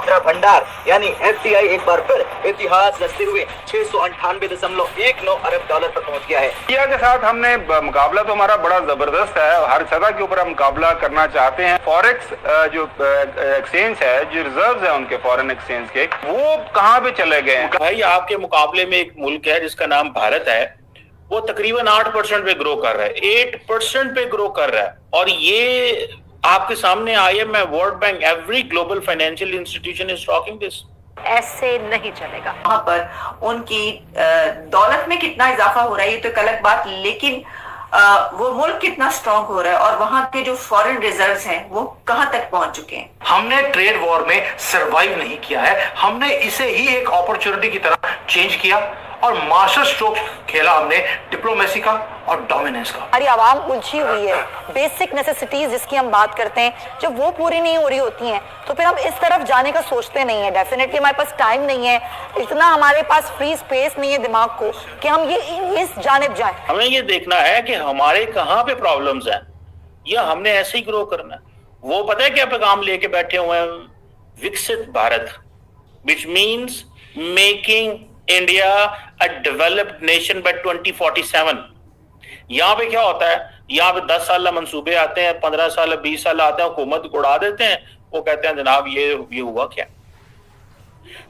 मुद्रा भंडार यानी FDI एक बार फिर इतिहास रचते हुए 698.19 अरब डॉलर पर पहुंच गया है। इंडिया के साथ हमने मुकाबला तो हमारा बड़ा जबरदस्त है, हर सतह के ऊपर हम मुकाबला करना चाहते हैं। फॉरेक्स जो एक्सचेंज है, जो रिजर्व्स है उनके फॉरेन एक्सचेंज के, वो कहाँ पे चले गए हैं? भाई आपके मुकाबले में एक मुल्क है जिसका नाम भारत है, वो तकरीबन 8% पे ग्रो कर रहा है, 8% पे ग्रो कर रहा है। और ये आपके सामने IMF, world bank, every global financial institution is talking this. ऐसे नहीं चलेगा। वहां पर उनकी दौलत में कितना इजाफा हो रहा है ये तो एक अलग बात, लेकिन वो मुल्क कितना स्ट्रांग हो रहा है और वहां के जो फॉरेन रिजर्व्स हैं वो कहां तक पहुंच चुके हैं। हमने ट्रेड वॉर में सरवाइव नहीं किया है, हमने इसे ही एक अपॉर्चुनिटी की तरह चेंज किया और मास्टर स्ट्रोक खेला हमने डिप्लोमेसी का और डोमिनेंस का। हमारी आवाम उलझी हुई है, बेसिक नेसेसिटीज जिसकी हम बात करते हैं जब वो पूरी नहीं हो रही होती हैं तो फिर हम इस तरफ जाने का सोचते नहीं है। डेफिनेटली हमारे पास टाइम नहीं है, इतना हमारे पास फ्री स्पेस नहीं है दिमाग को कि हम ये इस जानिब जाएं। हमें ये देखना है कि हमारे कहाँ पे प्रॉब्लम्स हैं, या हमने ऐसे ही ग्रो करना है। वो पता है क्या पैगाम लेके बैठे हुए हैं? विकसित Bharat, which means making India a developed nation by 2047। यहाँ पे क्या होता है, यहाँ पे 10 साल मंसूबे आते हैं, 15 साल 20 साल आते हैं, हुकूमत उड़ा देते हैं, वो कहते हैं जनाब ये हुआ क्या।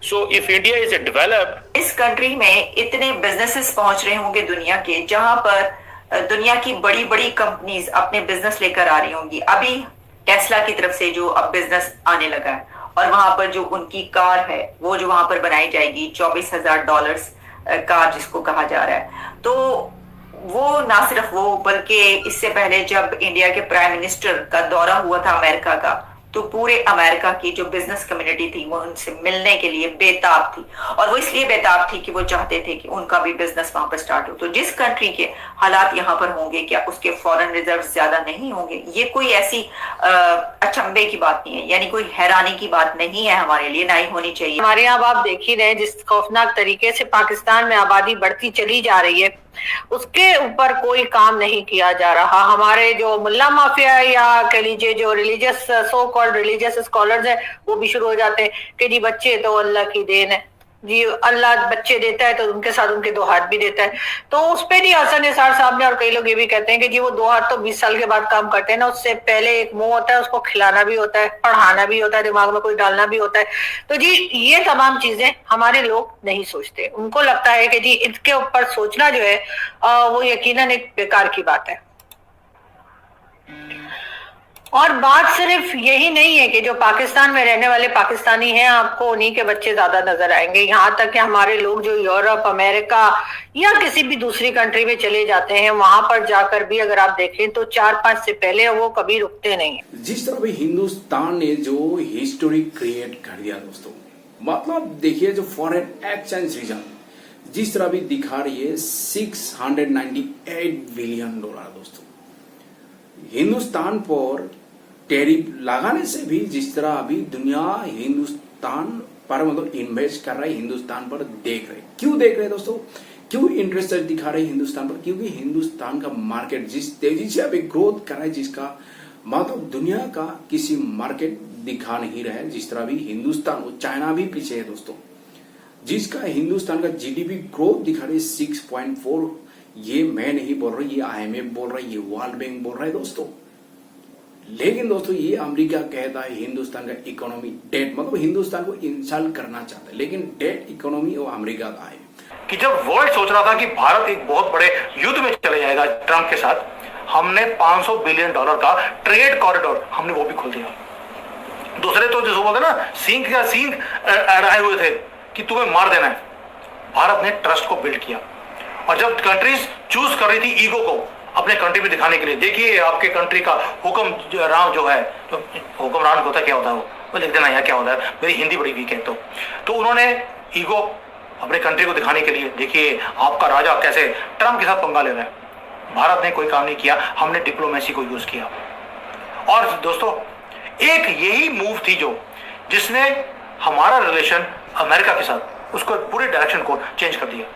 So if India is developed, इस कंट्री में इतने बिजनेसेस पहुंच रहे होंगे दुनिया के, जहां पर दुनिया की बड़ी बड़ी कंपनीज अपने बिजनेस लेकर आ रही होंगी। अभी टेस्ला की तरफ से जो अब बिजनेस आने लगा है और वहां पर जो उनकी कार है वो जो वहां पर बनाई जाएगी, $24,000 कार जिसको कहा जा रहा है, तो वो ना सिर्फ वो बल्कि इससे पहले जब इंडिया के प्राइम मिनिस्टर का दौरा हुआ था अमेरिका का, तो पूरे अमेरिका की जो बिजनेस कम्युनिटी थी वो उनसे मिलने के लिए बेताब थी। और वो इसलिए बेताब थी कि वो चाहते थे कि उनका भी बिजनेस वहां पर स्टार्ट हो। तो जिस कंट्री के हालात यहाँ पर होंगे, क्या उसके फॉरेन रिजर्व ज्यादा नहीं होंगे? ये कोई ऐसी अचंभे की बात नहीं है, यानी कोई हैरानी की बात नहीं है हमारे लिए, ना ही होनी चाहिए। हमारे यहाँ आप देख ही रहे जिस खौफनाक तरीके से पाकिस्तान में आबादी बढ़ती चली जा रही है, उसके ऊपर कोई काम नहीं किया जा रहा। हमारे जो मुल्ला माफिया या कह लीजिए जो religious so called religious scholars हैं वो भी शुरू हो जाते हैं कि जी बच्चे तो अल्लाह की देन है, जी अल्लाह बच्चे देता है तो उनके साथ उनके 2 हाथ भी देता है। तो उस पे नहीं हसन निसार साहब ने और कई लोग ये भी कहते हैं कि जी वो 2 हाथ तो 20 साल के बाद काम करते हैं ना, उससे पहले एक मुंह होता है, उसको खिलाना भी होता है, पढ़ाना भी होता है, दिमाग में कोई डालना भी होता है। तो जी ये तमाम चीजें हमारे लोग नहीं सोचते, उनको लगता है कि जी इसके ऊपर सोचना जो है वो यकीनन एक बेकार की बात है। और बात सिर्फ यही नहीं है कि जो पाकिस्तान में रहने वाले पाकिस्तानी हैं आपको उन्हीं के बच्चे ज्यादा नजर आएंगे, यहाँ तक कि हमारे लोग जो यूरोप, अमेरिका या किसी भी दूसरी कंट्री में चले जाते हैं, वहां पर जाकर भी अगर आप देखें तो 4-5 से पहले वो कभी रुकते नहीं। जिस तरह भी हिंदुस्तान ने जो हिस्टोरी क्रिएट कर दिया दोस्तों, मतलब देखिए जो फॉरेन एक्सचेंज रिजर्व जिस तरह भी दिखा रही है, $698 बिलियन दोस्तों। हिंदुस्तान पर टैरिफ लगाने से भी जिस तरह अभी दुनिया हिंदुस्तान पर मतलब इन्वेस्ट कर रहा है, हिंदुस्तान पर देख रहे। क्यों देख रहे दोस्तों, क्यों इंटरेस्ट दिखा रहे हिंदुस्तान पर? क्योंकि हिंदुस्तान का मार्केट जिस तेजी से अभी ग्रोथ कर रहा है, जिसका मतलब दुनिया का किसी मार्केट दिखा नहीं रहा है। जिस तरह भी हिंदुस्तान, वो चाइना भी पीछे है दोस्तों, जिसका हिंदुस्तान का GDP ग्रोथ दिखा रही है 6.4। ये मैं नहीं बोल रही, ये IMF बोल रहा है, ये वर्ल्ड बैंक बोल रहा है दोस्तों। लेकिन दोस्तों ये अमेरिका कहता है हिंदुस्तान का इकोनॉमी डेट, मतलब हिंदुस्तान को इंसल्ट करना चाहता है, लेकिन डेट इकोनॉमी वो अमेरिका का है। कि जब वर्ल्ड सोच रहा था कि भारत एक बहुत बड़े युद्ध में चले जाएगा ट्रंप के साथ, हमने $500 बिलियन का ट्रेड कॉरिडोर हमने वो भी खोल दिया। दूसरे तो जो बोलते ना सींग अड़ाए हुए थे कि तुम्हें मार देना है, भारत ने ट्रस्ट को बिल्ड किया। और जब कंट्रीज चूज कर रही थी ईगो को अपने कंट्री में दिखाने के लिए, देखिए आपके कंट्री का हुक्मरान जो है, तो हुक्मरान होता क्या होता है वो लिख देना यार क्या होता है, मेरी हिंदी बड़ी वीक है। तो उन्होंने ईगो अपने कंट्री को दिखाने के लिए, देखिए आपका राजा कैसे ट्रम्प के साथ पंगा ले रहा है। भारत ने कोई काम नहीं किया, हमने डिप्लोमेसी को यूज किया। और दोस्तों एक यही मूव थी जो जिसने हमारा रिलेशन अमेरिका के साथ उसको पूरे डायरेक्शन को चेंज कर दिया।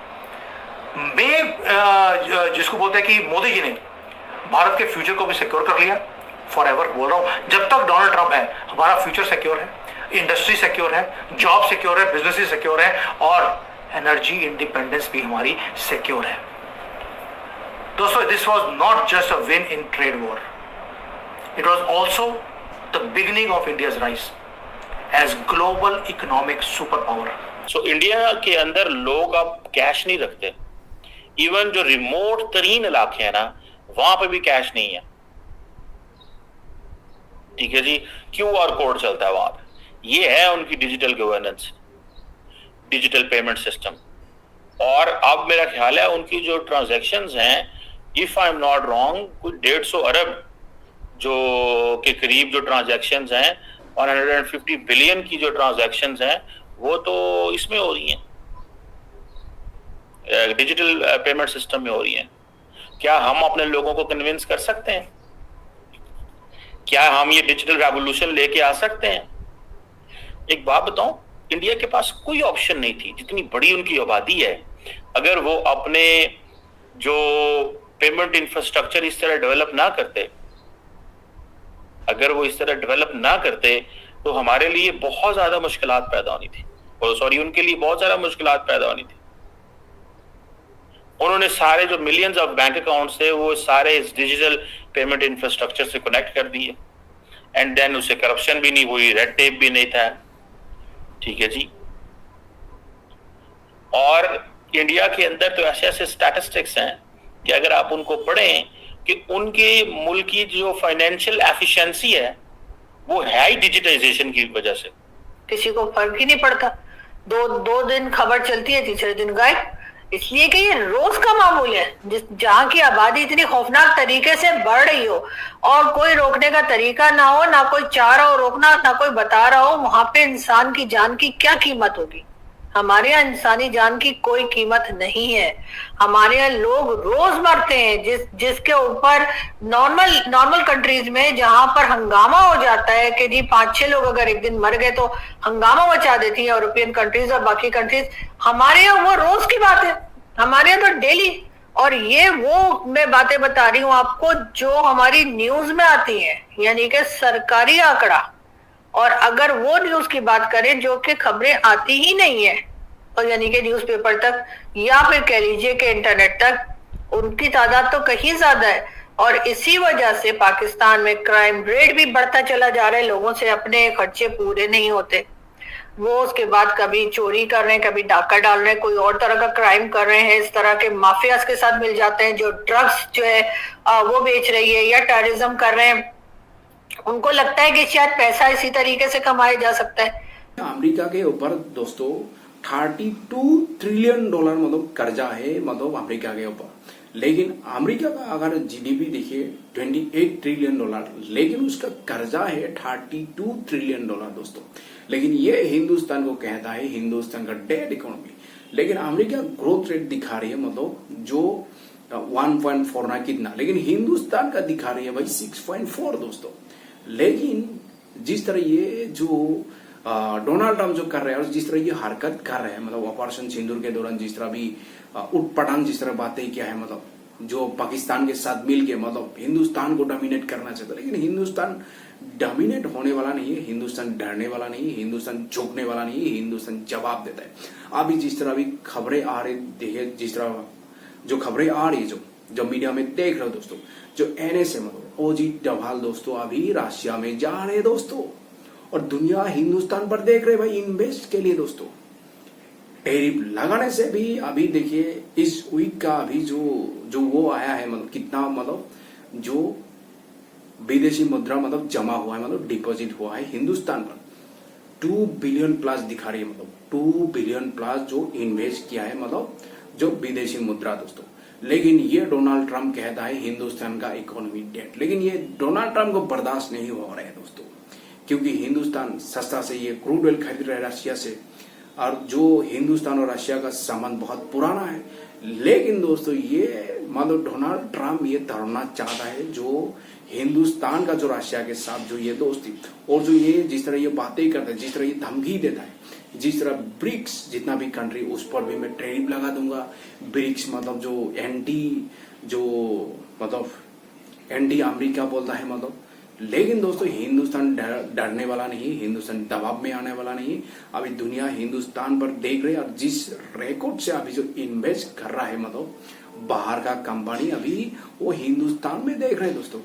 जिसको बोलते हैं कि मोदी जी ने भारत के फ्यूचर को भी सिक्योर कर लिया, फॉर एवर बोल रहा हूं, जब तक डोनाल्ड ट्रंप है हमारा फ्यूचर सिक्योर है। इंडस्ट्री सिक्योर है, जॉब सिक्योर है, बिजनेस सिक्योर है और एनर्जी इंडिपेंडेंस भी हमारी सिक्योर है। दोस्तों, this was not just a win in trade war, it was also the beginning of India's rise as global economic super power. So India के अंदर लोग अब कैश नहीं रखते, इवन जो रिमोट तरीन इलाके हैं ना, वहां पे भी कैश नहीं है। ठीक है जी, QR कोड चलता है वहां पे। ये है उनकी digital governance, digital payment system. और अब मेरा ख्याल है उनकी जो ट्रांजैक्शंस हैं, if I am not wrong, कुछ 150 अरब जो के करीब जो ट्रांजैक्शंस हैं और 150 बिलियन की जो ट्रांजैक्शंस हैं, वो तो इसमें हो रही हैं, डिजिटल पेमेंट सिस्टम में हो रही हैं। क्या हम अपने लोगों को कन्विंस कर सकते हैं? क्या हम ये डिजिटल रेवोल्यूशन लेके आ सकते हैं? एक बात बताऊं, इंडिया के पास कोई ऑप्शन नहीं थी, जितनी बड़ी उनकी आबादी है, अगर वो अपने जो पेमेंट इंफ्रास्ट्रक्चर इस तरह डेवलप ना करते, अगर वो इस तरह डेवलप ना करते, तो हमारे लिए बहुत ज्यादा मुश्किलात पैदा होनी थी, और सॉरी, उनके लिए बहुत ज्यादा मुश्किलात पैदा होनी थी। उन्होंने सारे जो मिलियंस ऑफ बैंक अकाउंट्स थे, वो सारे इस डिजिटल पेमेंट इंफ्रास्ट्रक्चर से कनेक्ट कर दिए, एंड देन उसे करप्शन भी नहीं हुई, रेड टेप भी नहीं था। ठीक है जी। और इंडिया के अंदर तो ऐसे ऐसे स्टैटिस्टिक्स हैं कि अगर आप उनको पढ़ें कि उनके मुल्क की जो फाइनेंशियल एफिशिएंसी है, वो है ही डिजिटाइजेशन की वजह से। किसी को फर्क ही नहीं पड़ता, दो दिन खबर चलती है, तीसरे दिन गायब, इसलिए कि ये रोज का मामूल है। जहाँ की आबादी इतनी खौफनाक तरीके से बढ़ रही हो और कोई रोकने का तरीका ना हो, ना कोई चाह रहा हो रोकना, ना कोई बता रहा हो, वहां पे इंसान की जान की क्या कीमत होगी? हमारे यहाँ इंसानी जान की कोई कीमत नहीं है। हमारे यहाँ लोग रोज मरते हैं, जिसके ऊपर नॉर्मल कंट्रीज में जहां पर हंगामा हो जाता है कि जी 5-6 लोग अगर एक दिन मर गए तो हंगामा मचा देती है यूरोपियन कंट्रीज और बाकी कंट्रीज, हमारे यहाँ वो रोज की बात है, हमारे यहाँ तो डेली। और ये वो मैं बातें बता रही हूँ आपको जो हमारी न्यूज में आती है, यानी कि सरकारी आंकड़ा। और अगर वो न्यूज की बात करें जो कि खबरें आती ही नहीं है, और यानी कि न्यूज़पेपर तक या फिर कह लीजिए कि इंटरनेट तक, उनकी तादाद तो कहीं ज्यादा है। और इसी वजह से पाकिस्तान में क्राइम रेट भी बढ़ता चला जा रहा है, लोगों से अपने खर्चे पूरे नहीं होते, वो उसके बाद कभी चोरी कर रहे हैं, कभी डाका डाल रहे हैं, कोई और तरह का क्राइम कर रहे हैं, इस तरह के माफियाज के साथ मिल जाते हैं जो ड्रग्स जो है वो बेच रही है या टेररिज्म कर रहे हैं। उनको लगता है कि शायद पैसा इसी तरीके से कमाया जा सकता है। अमेरिका के ऊपर दोस्तों 32 ट्रिलियन डॉलर मतलब कर्जा है, मतलब अमेरिका के ऊपर। लेकिन अमेरिका का अगर जीडीपी देखिए 28 ट्रिलियन डॉलर, लेकिन उसका कर्जा है 32 ट्रिलियन डॉलर दोस्तों। लेकिन ये हिंदुस्तान को कहता है हिंदुस्तान का डेड इकोनॉमी, लेकिन अमेरिका ग्रोथ रेट दिखा रही है मतलब जो 1.4 ना कितना, लेकिन हिंदुस्तान का दिखा रही है भाई 6.4 दोस्तों। लेकिन जिस तरह ये जो डोनाल्ड ट्रम्प जो कर रहे हैं और जिस तरह ये हरकत कर रहे हैं, मतलब ऑपरेशन सिंदूर के दौरान जिस तरह भी उठपटांग जिस तरह बातें किया है, मतलब जो पाकिस्तान के साथ मिल के मतलब हिंदुस्तान को डोमिनेट करना चाहता है, लेकिन हिंदुस्तान डोमिनेट होने वाला नहीं है, हिंदुस्तान डरने वाला नहीं है, हिंदुस्तान झुकने वाला नहीं है, हिंदुस्तान जवाब देता है। अभी जिस तरह भी खबरें आ रही, देखिए जिस तरह जो खबरें आ रही जो मीडिया में देख रहे हो दोस्तों, जो NSA मतलब अजीत डोभाल दोस्तों अभी रशिया में जा रहे हैं दोस्तों, और दुनिया हिंदुस्तान पर देख रहे भाई इन्वेस्ट के लिए दोस्तों। टैरिफ लगाने से भी अभी देखिए इस वीक का अभी जो वो आया है, मतलब कितना मतलब जो विदेशी मुद्रा मतलब जमा हुआ है, मतलब डिपॉजिट हुआ है हिंदुस्तान पर 2 बिलियन प्लस दिखा रही है, मतलब 2 बिलियन प्लस जो इन्वेस्ट किया है मतलब जो विदेशी मुद्रा दोस्तों। लेकिन ये डोनाल्ड ट्रम्प कहता है हिंदुस्तान का इकोनॉमी डेट, लेकिन ये डोनाल्ड ट्रम्प को बर्दाश्त नहीं हो रहा है दोस्तों, क्योंकि हिंदुस्तान सस्ता से ये क्रूड ऑयल खरीद रहा है रशिया से, और जो हिंदुस्तान और रशिया का संबंध बहुत पुराना है। लेकिन दोस्तों ये मतलब डोनाल्ड ट्रम्प ये तोड़ना चाहता है जो हिंदुस्तान का जो रशिया के साथ जो ये दोस्ती, और जो ये जिस तरह ये बातें करता है, जिस तरह ये धमकी देता है, जिस तरह ब्रिक्स जितना भी कंट्री उस पर भी मैं टैरिफ लगा दूंगा। ब्रिक्स मतलब जो एंटी अमेरिका बोलता है मतलब, लेकिन दोस्तों हिंदुस्तान डरने वाला नहीं, हिंदुस्तान दबाव में आने वाला नहीं। अभी दुनिया हिंदुस्तान पर देख रही है, और जिस रिकॉर्ड से अभी जो इन्वेस्ट कर रहा है मतलब बाहर का कंपनी, अभी वो हिंदुस्तान में देख रहे हैं दोस्तों।